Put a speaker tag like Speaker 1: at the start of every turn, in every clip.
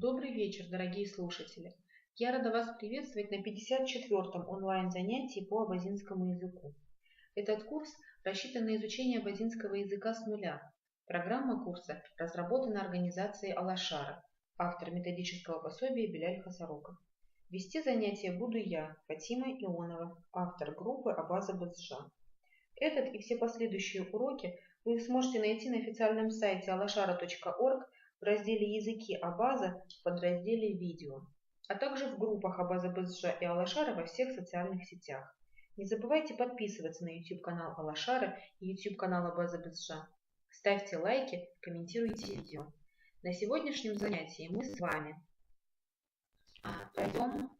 Speaker 1: Добрый вечер, дорогие слушатели! Я рада вас приветствовать на 54-м онлайн-занятии по абазинскому языку. Этот курс рассчитан на изучение абазинского языка с нуля. Программа курса разработана организацией Алашара, автор методического пособия Беляль Хасароков. Вести занятия буду я, Фатима Ионова, автор группы Абаза Базжа. Этот и все последующие уроки вы сможете найти на официальном сайте alashara.org в разделе «Языки Абаза» в подразделе «Видео», а также в группах Абаза Базжа и Алашара во всех социальных сетях. Не забывайте подписываться на YouTube-канал Алашара и YouTube-канал Абаза Базжа. Ставьте лайки, комментируйте видео. На сегодняшнем занятии мы с вами пройдем.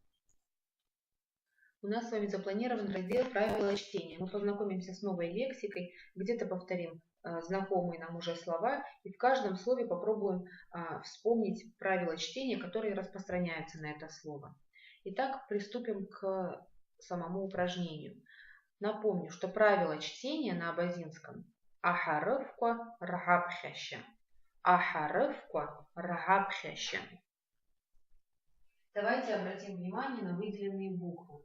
Speaker 1: У нас с вами запланирован раздел «Правила чтения». Мы познакомимся с новой лексикой, где-то повторим знакомые нам уже слова и в каждом слове попробуем вспомнить правила чтения, которые распространяются на это слово. Итак, приступим к самому упражнению. Напомню, что правила чтения на абазинском ахарывка рахабхяща. Ахарывка рахабхяща. Давайте обратим внимание на выделенные буквы.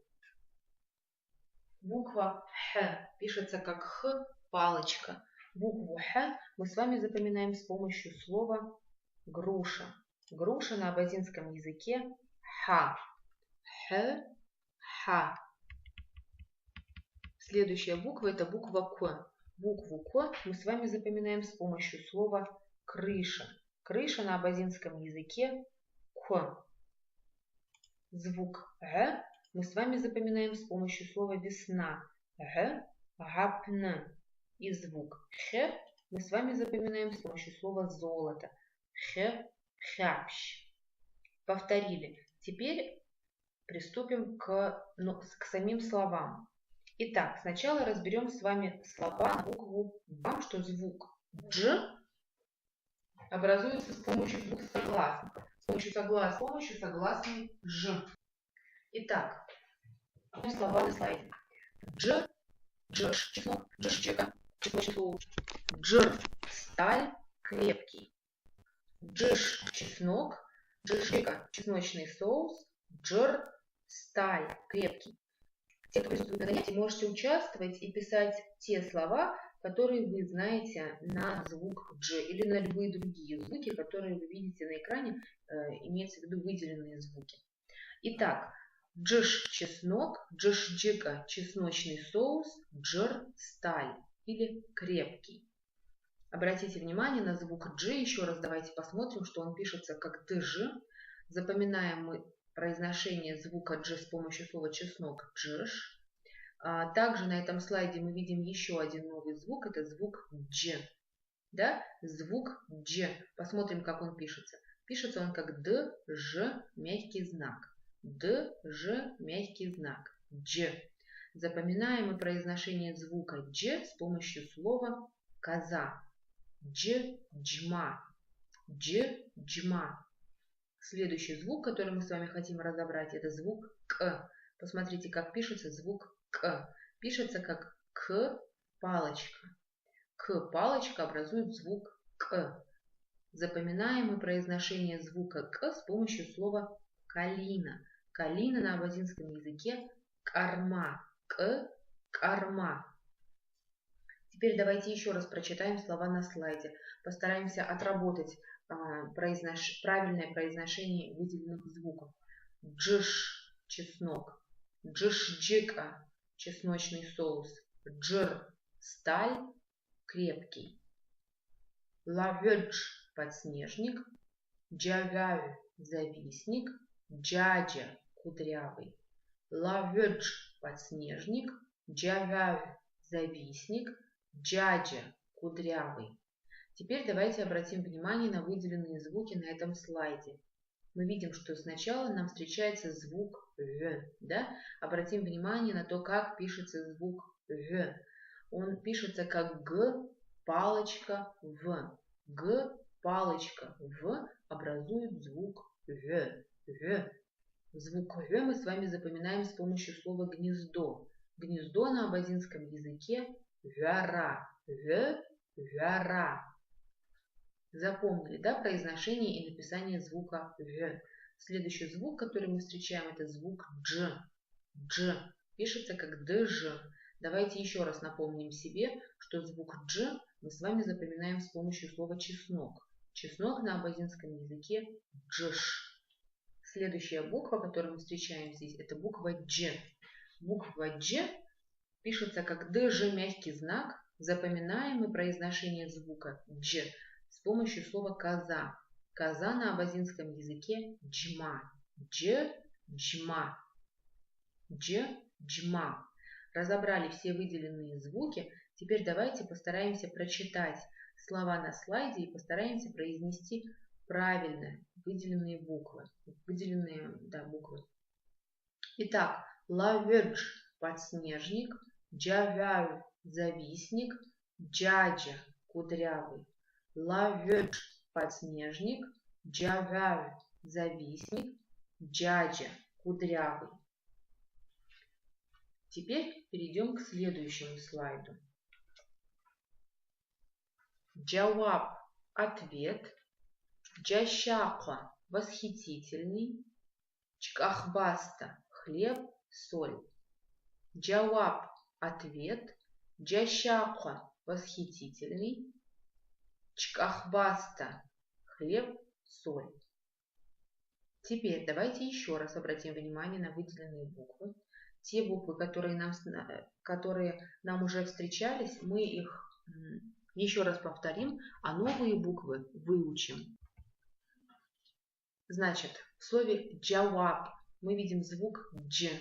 Speaker 1: Буква Х пишется как Х, палочка. Букву Х мы с вами запоминаем с помощью слова груша. Груша на абазинском языке Ха. Х, Ха. Следующая буква это буква К. Букву К мы с вами запоминаем с помощью слова крыша. Крыша на абазинском языке К. Звук Г мы с вами запоминаем с помощью слова весна. Г, гапн. И звук Х мы с вами запоминаем с помощью слова золото. Х, хапщ. Повторили. Теперь приступим к самим словам. Итак, сначала разберем с вами слова на букву Б, что звук Дж образуется с помощью двух согласных. С помощью согласной Ж. Итак, слова на слайде. Дж, джш, чеснок, джшчека, чесночный соус. Джр, сталь, крепкий. Джш, чеснок, джшчека, чесночный соус. Джр, сталь, крепкий. Те, кто присутствует на занятии, можете участвовать и писать те слова, которые вы знаете на звук Дж или на любые другие звуки, которые вы видите на экране, имеется в виду выделенные звуки. Итак, джш чеснок, джшджика чесночный соус, джр сталь или крепкий. Обратите внимание на звук Дж, еще раз давайте посмотрим, что он пишется как дж. Запоминаем мы произношение звука Дж с помощью слова чеснок джш. Также на этом слайде мы видим еще один новый звук, это звук Дж. Да? Звук Дж. Посмотрим, как он пишется. Пишется он как д, ж, мягкий знак. Д, Ж, мягкий знак. Дж. Запоминаем мы произношение звука Дж с помощью слова коза. Дж, джма. Дж, джма. Следующий звук, который мы с вами хотим разобрать, это звук К. Посмотрите, как пишется звук К. Пишется как К, палочка. К, палочка образует звук К. Запоминаем мы произношение звука К с помощью слова калина. Калина на абазинском языке карма. К, карма. Теперь давайте еще раз прочитаем слова на слайде. Постараемся отработать правильное произношение выделенных звуков. Джш, чеснок. Джшджика, чесночный соус. Джр, сталь, крепкий. Лаведж, подснежник. Джагавь, завистник. Джаджа, кудрявый. Лаведж, подснежник. Джагавь, завистник. Джаджа, кудрявый. Теперь давайте обратим внимание на выделенные звуки на этом слайде. Мы видим, что сначала нам встречается звук В. Да? Обратим внимание на то, как пишется звук В. Он пишется как Г, палочка, В. Г, палочка, В образует звук В. В. Звук В мы с вами запоминаем с помощью слова гнездо. Гнездо на абазинском языке вяра. В, вяра. Запомнили, да, произношение и написание звука «в». Следующий звук, который мы встречаем, это звук «дж». «Дж» пишется как «дж». Давайте еще раз напомним себе, что звук «дж» мы с вами запоминаем с помощью слова «чеснок». Чеснок на абазинском языке «джш». Следующая буква, которую мы встречаем здесь, это буква «дж». Буква «дж» пишется как «дж» мягкий знак. Запоминаем мы произношение звука «дж» с помощью слова «коза». Коза на абазинском языке «джма». «Дж», «джма». «Дж», «джма». Разобрали все выделенные звуки. Теперь давайте постараемся прочитать слова на слайде и постараемся произнести правильно выделенные буквы. Буквы. Итак, лаведж – подснежник, джавяв – завистник, джаджа – кудрявый. Лаведж – подснежник, джавяв – завистник, джаджа – кудрявый. Теперь перейдем к следующему слайду. Джаваб – ответ, джащака – восхитительный, чкахбаста – хлеб, соль. Джаваб – ответ, джащака – восхитительный, чкахбаста – хлеб, соль. Теперь давайте еще раз обратим внимание на выделенные буквы. Те буквы, которые нам уже встречались, мы их еще раз повторим, а новые буквы выучим. Значит, в слове «джаваб» мы видим звук «дж».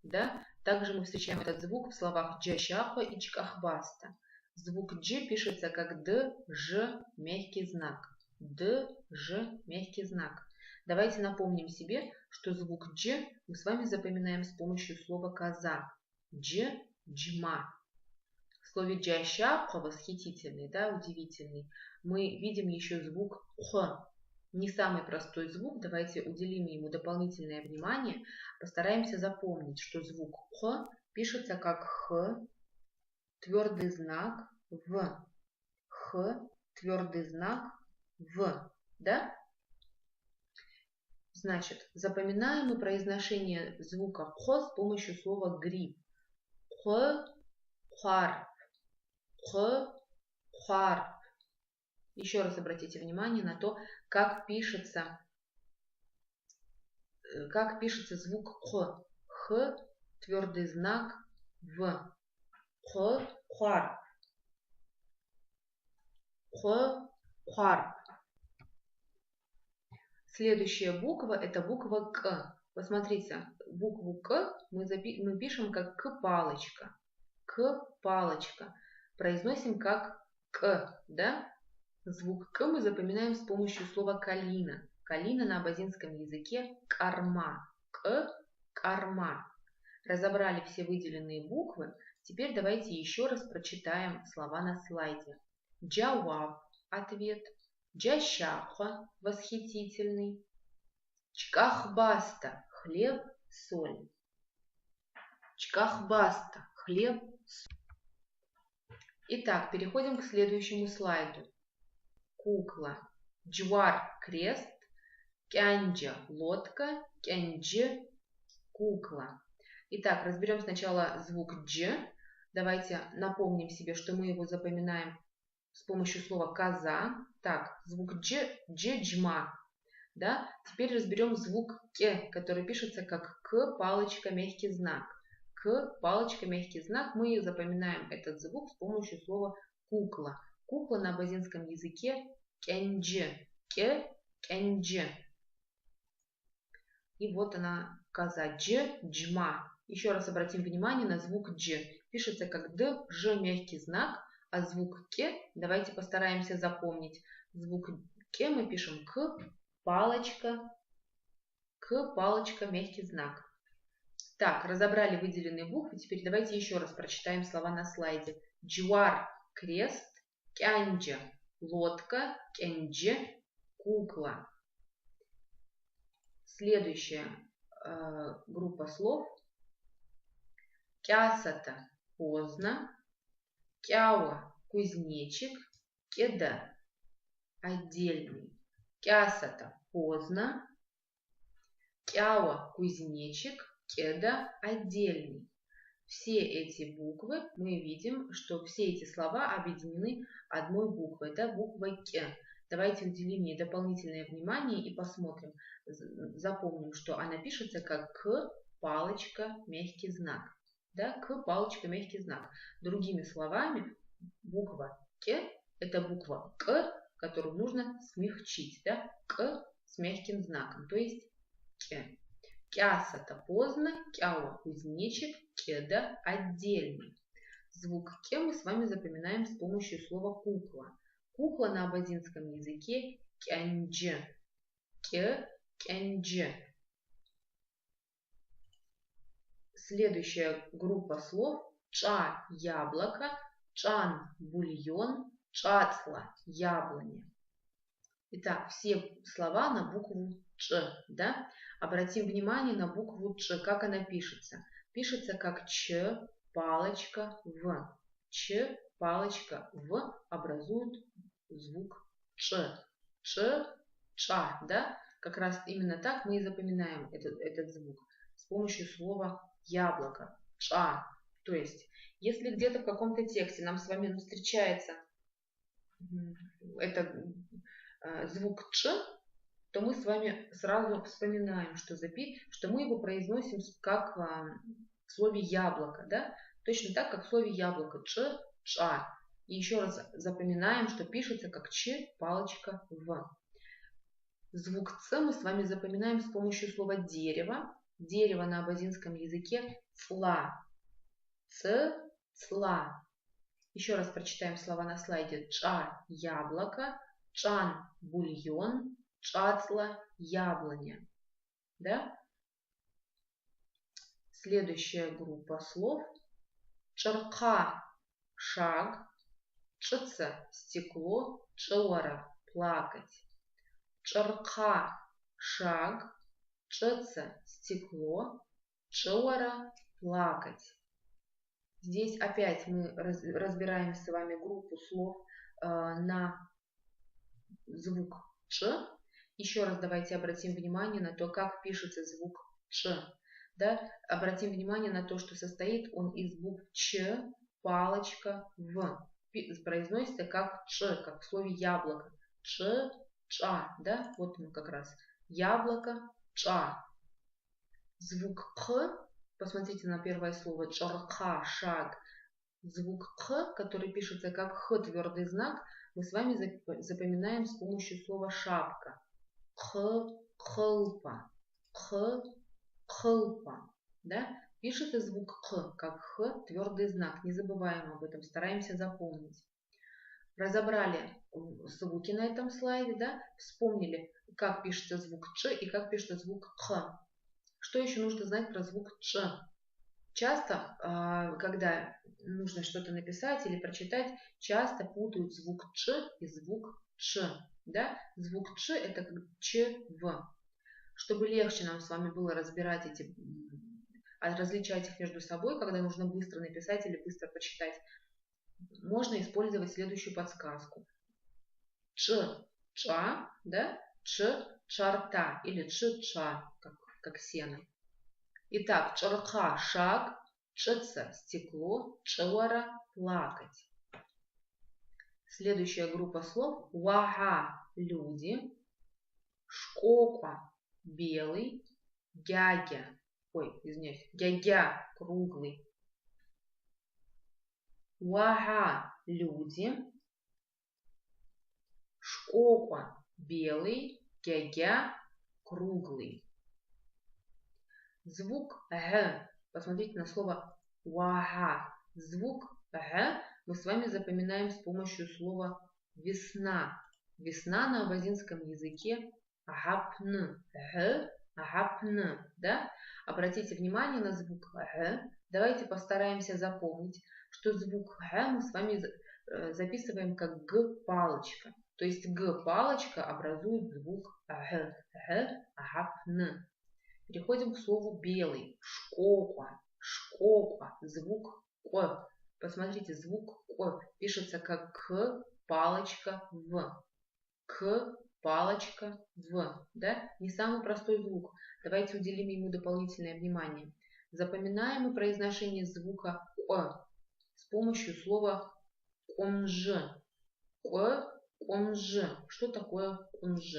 Speaker 1: Да? Также мы встречаем этот звук в словах «джащапа» и «чкахбаста». Звук «дж» пишется как «д», «ж», мягкий знак. «Д», «ж», мягкий знак. Давайте напомним себе, что звук «дж» мы с вами запоминаем с помощью слова «коза». «Дж», «джма». В слове «джащапа» восхитительный, да, удивительный, мы видим еще звук «х». Не самый простой звук, давайте уделим ему дополнительное внимание, постараемся запомнить, что звук «х» пишется как «х», твердый знак «в», «х», твердый знак «в», да? Значит, запоминаем мы произношение звука «х» с помощью слова «гриб». «Х», «хар», «х», «хар». Еще раз обратите внимание на то, как пишется звук «х». «Х», твердый знак «в». «Х», «хар». «Х», «хар». Следующая буква – это буква «к». Посмотрите, букву «к» мы пишем как «к-палочка». «К-палочка». Произносим как «к», да? Звук «к» мы запоминаем с помощью слова «калина». Калина на абазинском языке – «карма». «К», «карма». Разобрали все выделенные буквы. Теперь давайте еще раз прочитаем слова на слайде. Джаваб – ответ. Джащаха – восхитительный. Чкахбаста – хлеб, соль. Чкахбаста – хлеб, соль. Итак, переходим к следующему слайду. Кукла. Джвар – крест. Кянджа – лодка. Кянджи – кукла. Итак, разберем сначала звук «дж». Давайте напомним себе, что мы его запоминаем с помощью слова «коза». Так, звук «дж», «дж-джма». Да? Теперь разберем звук «к», который пишется как «к», палочка, мягкий знак. «К», палочка, мягкий знак. Мы запоминаем этот звук с помощью слова «кукла». Кукла на абазинском языке «кенджи». «К», «кенджи». И вот она, коза, «дж», «джма». Еще раз обратим внимание на звук «дж». Пишется как «д», «ж», мягкий знак. А звук «к» давайте постараемся запомнить. Звук «к» мы пишем «к», палочка, мягкий знак. Так, разобрали выделенные буквы. Теперь давайте еще раз прочитаем слова на слайде. Джвар – крест, кянджа – лодка, кенджи – кукла. Следующая группа слов. Кясата – поздно. Кяуа – кузнечик, кеда – отдельный. Кясата поздно. Кява кузнечик. Кеда отдельный. Все эти буквы мы видим, что все эти слова объединены одной буквой. Это буква К. Давайте уделим ей дополнительное внимание и посмотрим. Запомним, что она пишется как К, палочка, мягкий знак. Да? К, палочка, мягкий знак. Другими словами, буква К – это буква К, которую нужно смягчить. Да? К с мягким знаком, то есть К. Кясата поздно, кява кузнечик, кеда отдельный. Звук К мы с вами запоминаем с помощью слова кукла. Кукла на абазинском языке кянджи. К, кянджи. Следующая группа слов ча – яблоко, чан – бульон, чацла – яблоня. Итак, все слова на букву Ч, да? Обратим внимание на букву Ч, как она пишется. Пишется как Ч, палочка, В. Ч, палочка, В образуют звук Ч. Ч, ча, да? Как раз именно так мы и запоминаем этот звук. С помощью слова яблоко, ча. То есть, если где-то в каком-то тексте нам с вами встречается звук Ч, то мы с вами сразу вспоминаем, что мы его произносим как в слове яблоко, да? Точно так, как в слове яблоко Ч, ча. И еще раз запоминаем, что пишется как Ч, палочка, В. Звук Ц мы с вами запоминаем с помощью слова дерево. Дерево на абазинском языке цла. Ц, цла. Еще раз прочитаем слова на слайде. Ча – яблоко, чан – бульон, чацла – яблоня. Да? Следующая группа слов. Чарка – шаг, чца – стекло, чауара – плакать. Чарка – шаг, чца – стекло, чауара – плакать. Здесь опять мы разбираем с вами группу слов на звук Ч. Еще раз давайте обратим внимание на то, как пишется звук Ч. Да? Обратим внимание на то, что состоит он из букв Ч, палочка, В. Произносится как Ч, как в слове яблоко. Ч, ча. Да? Вот мы как раз. Яблоко, ча. Звук Х. Посмотрите на первое слово чарка, шаг. Звук Х, который пишется как Х, твердый знак, мы с вами запоминаем с помощью слова шапка. Х, хлпа. Х, хлпа. Да? Пишется звук Х, как Х, твердый знак. Не забываем об этом, стараемся запомнить. Разобрали звуки на этом слайде, да? Вспомнили, как пишется звук Ч и как пишется звук Х. Что еще нужно знать про звук Ч? Часто, когда нужно что-то написать или прочитать, часто путают звук Ч и звук Ч. Да? Звук Ч – это как Ч, В. Чтобы легче нам с вами было разбирать различать их между собой, когда нужно быстро написать или быстро прочитать, можно использовать следующую подсказку. Ч, ча, да? Ч, чарта или ч, ча, как сено. Итак, чарка – шаг, чца – стекло, чауара – плакать. Следующая группа слов. Вага – люди, шкоква – белый, гягя – круглый. Вага – люди, шкоква – белый, гягя – круглый. Звук Г. Посмотрите на слово вага. Звук Г мы с вами запоминаем с помощью слова весна. Весна на абазинском языке гапн. Г, гапн. Да? Обратите внимание на звук Г. Давайте постараемся запомнить, что звук Г мы с вами записываем как Г палочка. То есть Г палочка образует звук Г. Г, гапн. Переходим к слову белый. Шкоква. Шкоква. Звук К. Посмотрите, звук К пишется как К, палочка, В. К, палочка, В. Да? Не самый простой звук. Давайте уделим ему дополнительное внимание. Запоминаем мы произношение звука О с помощью слова «онж». «Онж». Что такое «онж»?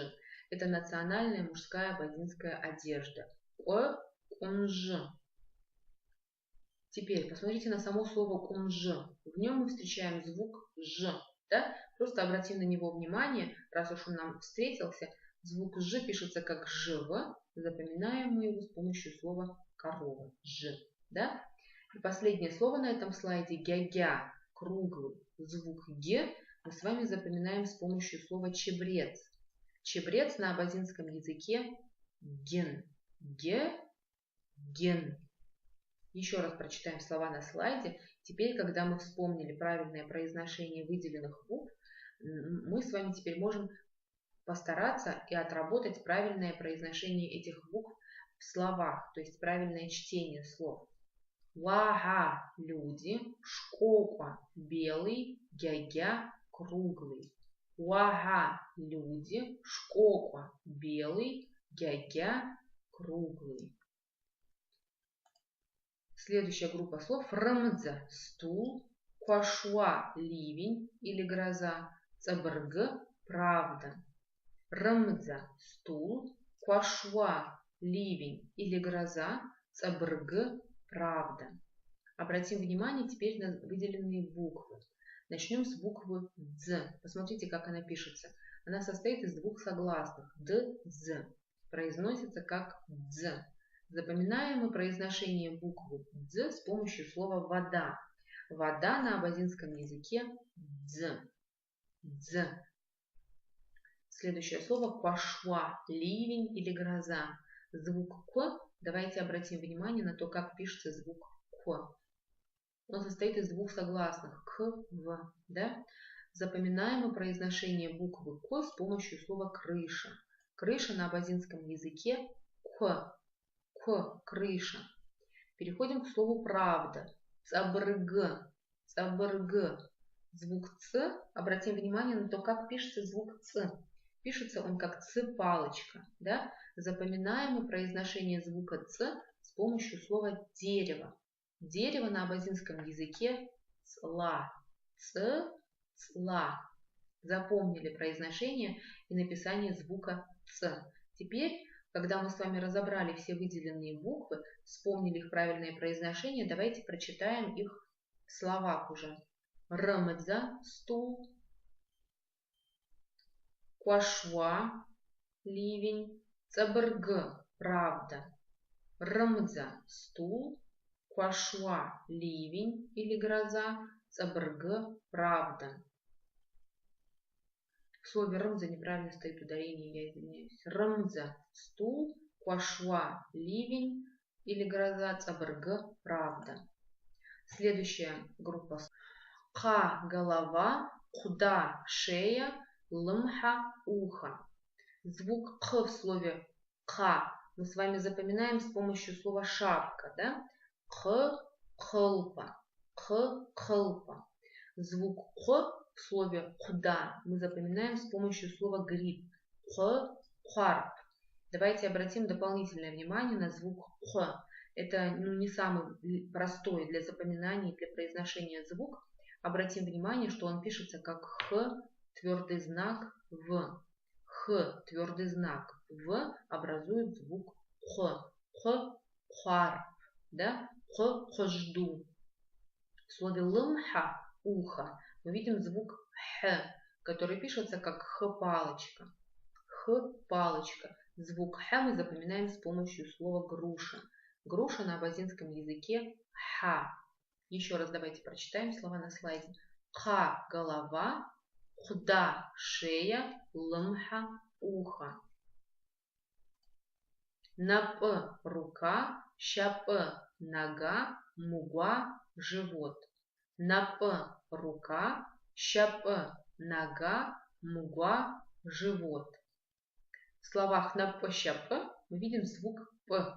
Speaker 1: Это национальная мужская абазинская одежда. «Онж». Теперь посмотрите на само слово «онж». В нем мы встречаем звук «ж». Да? Просто обратим на него внимание, раз уж он нам встретился. Звук «ж» пишется как «жв». Запоминаем мы его с помощью слова «корова». «Ж». Да? И последнее слово на этом слайде «гя-гя». Круглый. Звук «г» мы с вами запоминаем с помощью слова «чебрец». Чебрец на абазинском языке «ген». «Ге», «ген». Еще раз прочитаем слова на слайде. Теперь, когда мы вспомнили правильное произношение выделенных букв, мы с вами теперь можем постараться и отработать правильное произношение этих букв в словах, то есть правильное чтение слов. Вага – люди, шкока – белый, гя-гя – круглый. Вага – люди, шкока – белый, гя-гя – круглый. Следующая группа слов. Рмдза – стул, квашуа – ливень или гроза, цабрг – правда. Рмдза – стул, квашуа – ливень или гроза, цабрг – правда. Обратим внимание теперь на выделенные буквы. Начнем с буквы «дз». Посмотрите, как она пишется. Она состоит из двух согласных. «д-з». Произносится как «дз». Запоминаем мы произношение буквы «дз» с помощью слова «вода». Вода на абазинском языке «дз». «Дз». Следующее слово «квашуа» – ливень или гроза. Звук «к». Давайте обратим внимание на то, как пишется звук «к». Он состоит из двух согласных «к», «в». Да? Запоминаем мы произношение буквы «к» с помощью слова «крыша». Крыша на абазинском языке «к». Крыша. Переходим к слову правда. Цабрг. Цабрг. Звук ц. Обратим внимание на то, как пишется звук ц. Пишется он как ц-палочка. Да? Запоминаем мы произношение звука ц с помощью слова дерево. Дерево на абазинском языке цла. Цла. Запомнили произношение и написание звука ц. Теперь, когда мы с вами разобрали все выделенные буквы, вспомнили их правильное произношение, давайте прочитаем их в словах уже. Рмдза – стул, квашуа – ливень, цабрг – правда. Рмдза – стул, квашуа – ливень или гроза, цабрг – правда. В слове рмдза неправильно стоит ударение, я извиняюсь. Рмдза – стул, квашуа – ливень или гроза, цабрг – правда. Следующая группа. Ха – голова, куда – шея, лмха – ухо. Звук х в слове ха мы с вами запоминаем с помощью слова шапка. Да? Х – хлпа. Х – хлпа. Звук х в слове «худа» мы запоминаем с помощью слова «гриб». Харп. Давайте обратим дополнительное внимание на звук «х». Это не самый простой для запоминания и для произношения звук. Обратим внимание, что он пишется как «х», твердый знак «в». «Х», твердый знак «в» образует звук «х». Харп. Да? Хожду. В слове «лмха» – ухо. Мы видим звук «х», который пишется как «х-палочка». «Х-палочка». Звук «х» мы запоминаем с помощью слова «груша». Груша на абазинском языке «ха». Еще раз давайте прочитаем слова на слайде. «Ха» – голова, «худа» – шея, «лмха» – ухо. «Нап» – рука, «щап» – нога, «муга» – живот. Нап – рука, щап – нога, муга – живот. В словах нап, щап мы видим звук п.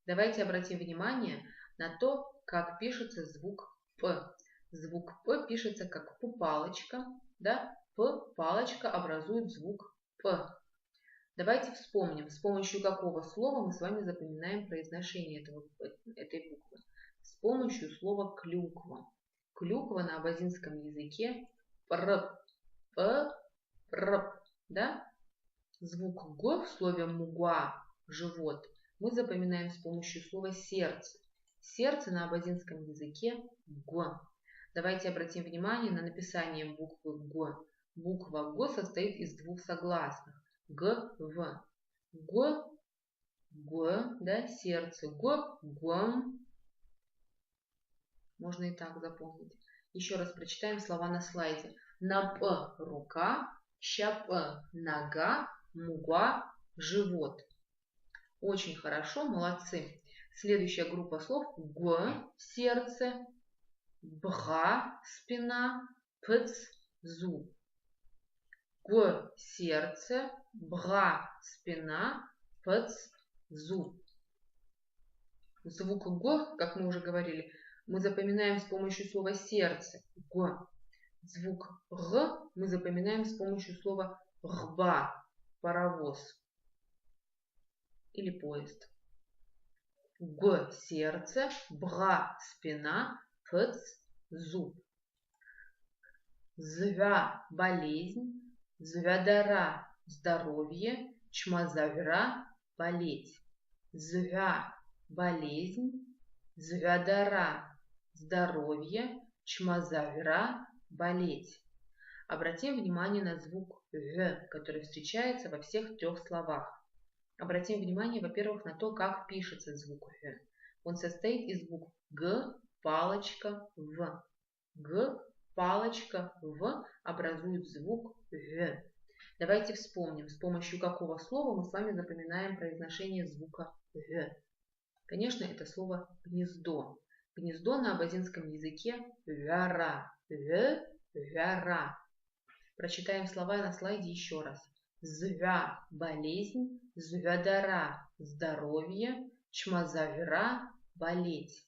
Speaker 1: Давайте обратим внимание на то, как пишется звук п. Звук п пишется как п-палочка, да? П, палочка образует звук П. Давайте вспомним, с помощью какого слова мы с вами запоминаем произношение этой буквы. С помощью слова клюква. Клюква на абазинском языке р, п, р, да? Звук г в слове мугуа, живот, мы запоминаем с помощью слова сердце. Сердце на абазинском языке г. Давайте обратим внимание на написание буквы г. Буква г состоит из двух согласных. Г, В. Г, Г, да, сердце. Г, Г. Можно и так запомнить. Еще раз прочитаем слова на слайде. На П рука, ща П нога, муга живот. Очень хорошо, молодцы. Следующая группа слов. Г сердце, бга спина, пц зуб. Г сердце, бга спина, пц зуб. Звук г, как мы уже говорили, мы запоминаем с помощью слова сердце. Г. Звук г мы запоминаем с помощью слова гба, паровоз или поезд. Г сердце, бга спина, пц зуб. Звя болезнь, звядара здоровье, чмазавра болеть. Звя болезнь, звядара здоровье, чмазавра болеть. Обратим внимание на звук «в», который встречается во всех трех словах. Обратим внимание, во-первых, на то, как пишется звук «в». Он состоит из букв «г», палочка, «в». «Г», палочка, «в» образует звук «в». Давайте вспомним, с помощью какого слова мы с вами запоминаем произношение звука «в». Конечно, это слово «гнездо». Гнездо на абазинском языке «вяра». «В», «вяра». Прочитаем слова на слайде еще раз. Звя – болезнь, звядара – здоровье, чмазавра – болеть.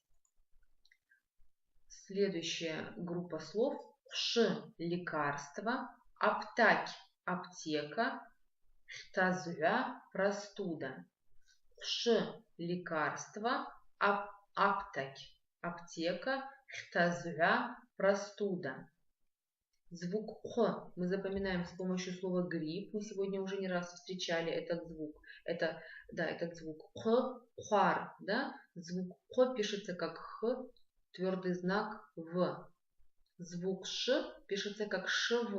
Speaker 1: Следующая группа слов. Ш – лекарство, аптаки – аптека, штазвя – простуда. Ш – лекарство, аптаки – аптека, штазвя – простуда. Звук Х мы запоминаем с помощью слова грипп. Мы сегодня уже не раз встречали этот звук. Этот звук Х, хар, да? Звук Х пишется как Х, твердый знак В. Звук Ш пишется как ШВ.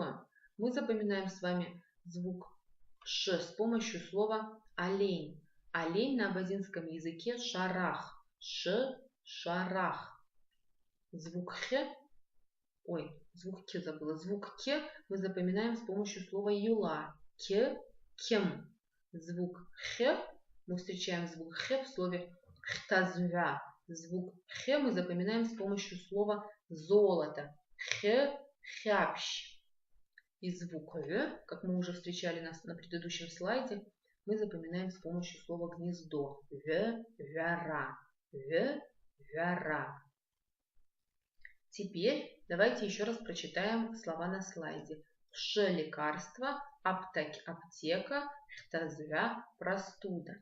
Speaker 1: Мы запоминаем с вами звук Ш с помощью слова олень. Олень на абазинском языке шарах. Ш, шарах. Звук Х. Звук К забыла. Звук К мы запоминаем с помощью слова юла. К, кем. Звук Х мы встречаем звук Х в слове хтазвя. Звук Х мы запоминаем с помощью слова золото. Х, хяпщ. И звук В, как мы уже встречали на предыдущем слайде, мы запоминаем с помощью слова гнездо. В, вяра. В, вяра. Теперь давайте еще раз прочитаем слова на слайде. Ш – лекарство, аптаки – аптека, штазвя – простуда.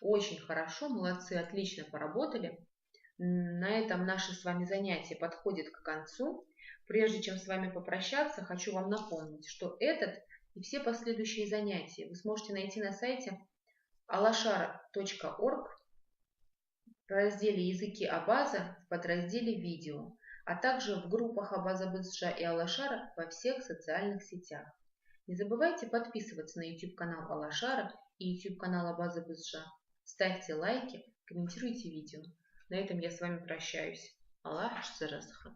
Speaker 1: Очень хорошо, молодцы, отлично поработали. На этом наше с вами занятие подходит к концу. Прежде чем с вами попрощаться, хочу вам напомнить, что этот и все последующие занятия вы сможете найти на сайте alashara.org в разделе «Языки Абаза» в подразделе «Видео», а также в группах Абаза Бызша и Алашара во всех социальных сетях. Не забывайте подписываться на YouTube-канал Алашара и YouTube-канал Абаза Бызша. Ставьте лайки, комментируйте видео. На этом я с вами прощаюсь. Аллах шзаразхат.